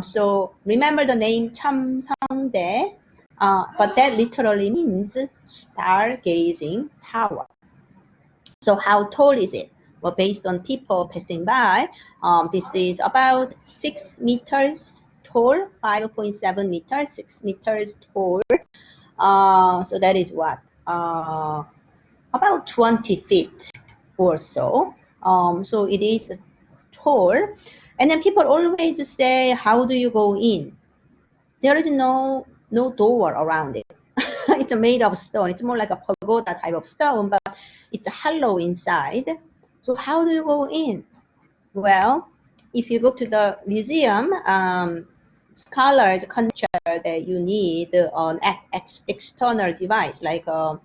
So remember the name Chamsangdae, but that literally means stargazing tower. So how tall is it? Well, based on people passing by, this is about 6 meters tall, 5.7 meters, 6 meters tall. So that is what? About 20 feet or so. So it is tall. And then people always say, how do you go in? There is no door around it. It's made of stone. It's more like a pagoda type of stone, but it's hollow inside. So how do you go in? Well, if you go to the museum, scholars conjecture that you need an external device like a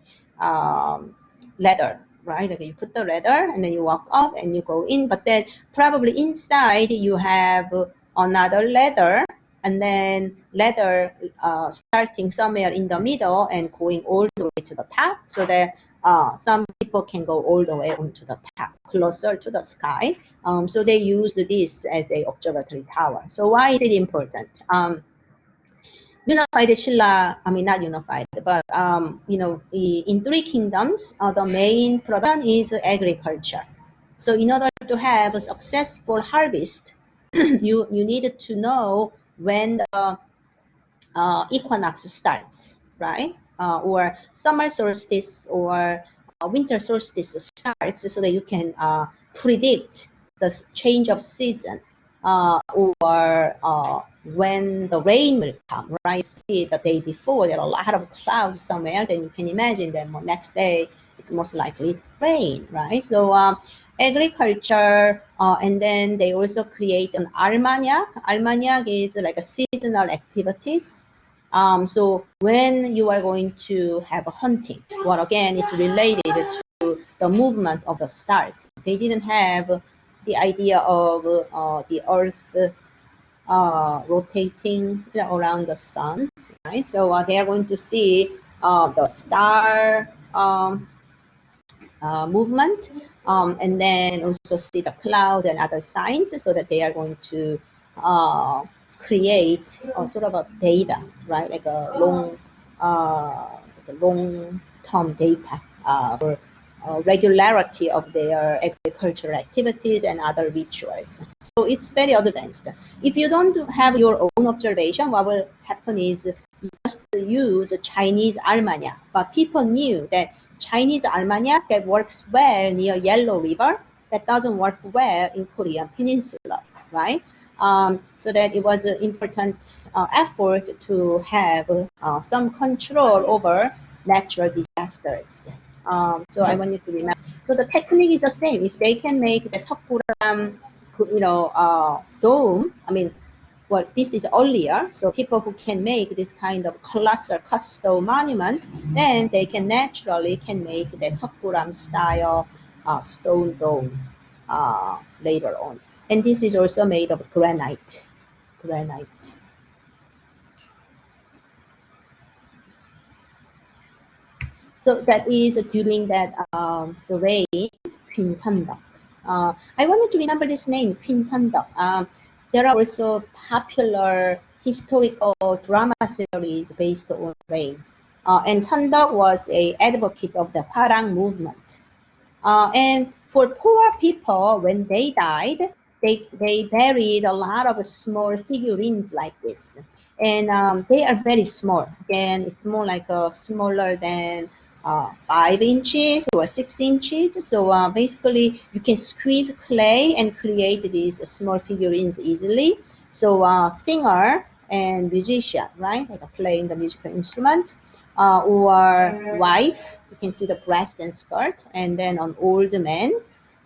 ladder, right? Like you put the ladder and then you walk up and you go in, but then probably inside you have another ladder, and then ladder starting somewhere in the middle and going all the way to the top, so that some people can go all the way onto the top, closer to the sky. So they used this as a observatory tower. So why is it important? Unified Silla, I mean, not unified, but, you know, in three kingdoms, the main production is agriculture. So in order to have a successful harvest, you needed to know when the equinox starts, right? Or summer solstice or winter solstice starts, so that you can predict the change of season, or when the rain will come, right? You see the day before there are a lot of clouds somewhere, then you can imagine that next day it's most likely rain, right? So agriculture, and then they also create an almanac. Almanac is like a seasonal activities. So when you are going to have a hunting, well, again, it's related to the movement of the stars. They didn't have the idea of the Earth rotating around the sun, right? So they are going to see the star movement, and then also see the cloud and other signs, so that they are going to create sort of a data, right? Like a long-term data for regularity of their agricultural activities and other rituals. So it's very advanced. If you don't have your own observation, what will happen is you just use Chinese almanac, but people knew that Chinese almanac that works well near Yellow River, that doesn't work well in Korean Peninsula, right? So that it was an important effort to have some control over natural disasters. So I want you to remember. So the technique is the same. If they can make the Sakuram, dome, I mean, well, this is earlier, so people who can make this kind of colossal custom monument, then they can naturally make the Sakuram style stone dome later on. And this is also made of granite. So that is during that the reign, Kyunghee. I wanted to remember this name, Kyunghee. There are also popular historical drama series based on reign. And Sandok was an advocate of the Parang movement. And for poor people, when they died, they buried a lot of small figurines like this. And they are very small. Again, it's more like smaller than 5 inches or 6 inches. So basically, you can squeeze clay and create these small figurines easily. So singer and musician, right, like playing the musical instrument, or wife, you can see the breast and skirt, and then an old man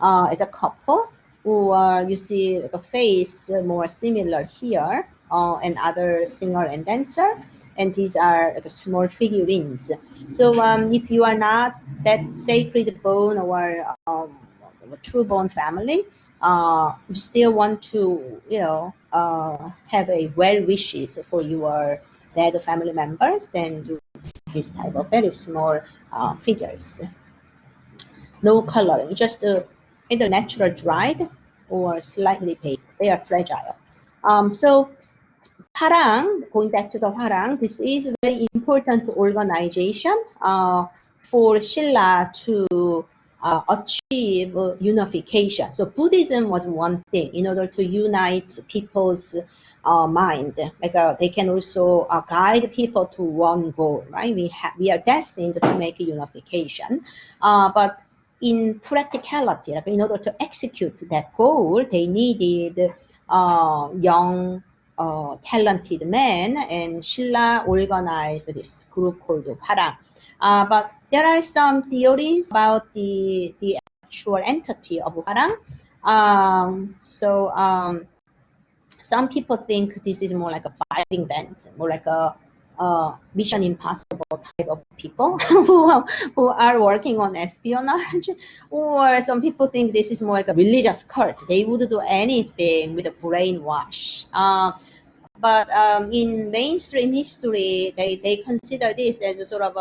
as a couple, or you see like a face more similar here, and other singer and dancer. And these are like small figurines. So if you are not that sacred bone or a true bone family, you still want to, have a well wishes for your dead family members, then you this type of very small figures. No coloring, just either natural dried or slightly baked. They are fragile. So Hwarang, going back to the Hwarang, this is a very important organization for Silla to achieve unification. So Buddhism was one thing in order to unite people's mind. Like they can also guide people to one goal, right? We are destined to make a unification, but in practicality, like in order to execute that goal, they needed young talented men, and Silla organized this group called Hwarang. But there are some theories about the actual entity of Hwarang. Some people think this is more like a fighting band, more like a Mission Impossible type of people who are working on espionage, or some people think this is more like a religious cult. They would do anything with a brainwash. But in mainstream history, they consider this as a sort of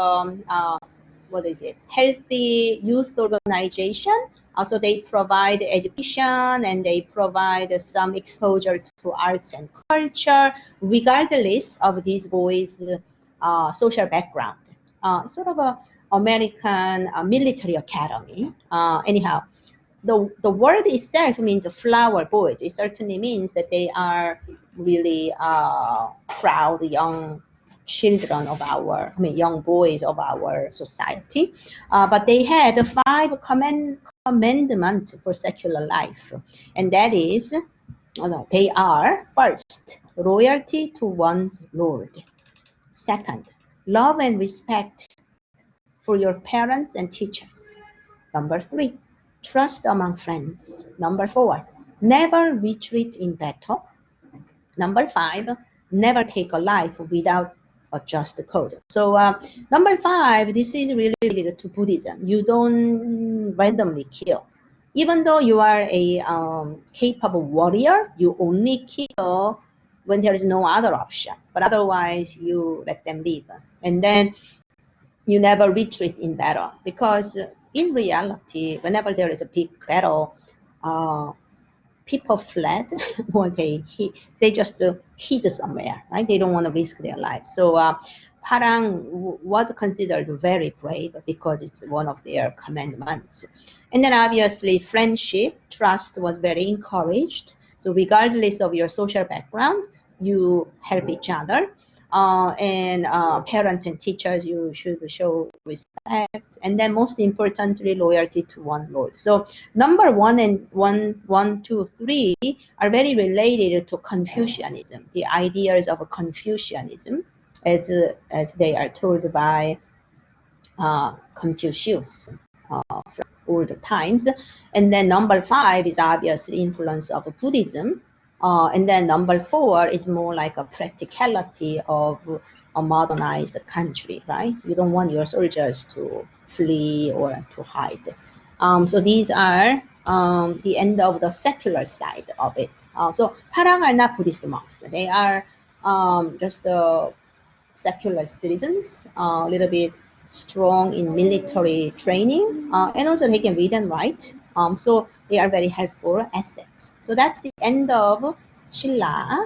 what is it? Healthy youth organization. Also, they provide education and they provide some exposure to arts and culture, regardless of these boys' social background. Sort of a American military academy. Anyhow, the word itself means flower boys. It certainly means that they are really proud young children of our, young boys of our society. But they had 5 commandments for secular life, and that is, they are: first, loyalty to one's Lord; second, love and respect for your parents and teachers; number 3, trust among friends; number 4, never retreat in battle; number 5, never take a life without a just cause. So number 5, this is really related to Buddhism. You don't randomly kill. Even though you are a capable warrior, you only kill when there is no other option. But otherwise, you let them live. And then you never retreat in battle, because in reality, whenever there is a big battle, people fled or they just hid somewhere, right? They don't want to risk their lives. So Hwarang was considered very brave because it's one of their commandments. And then obviously friendship, trust was very encouraged. So regardless of your social background, you help each other. And parents and teachers, you should show respect. And then most importantly, loyalty to one Lord. So number 1 and 1, 2, 3 are very related to Confucianism, the ideas of Confucianism, as they are told by Confucius from older times. And then number 5 is obviously influence of Buddhism. And then number 4 is more like a practicality of a modernized country, right? You don't want your soldiers to flee or to hide. So these are the end of the secular side of it. So Hwarang are not Buddhist monks. They are just secular citizens, a little bit strong in military training, and also they can read and write. So they are very helpful assets. So that's the end of Silla.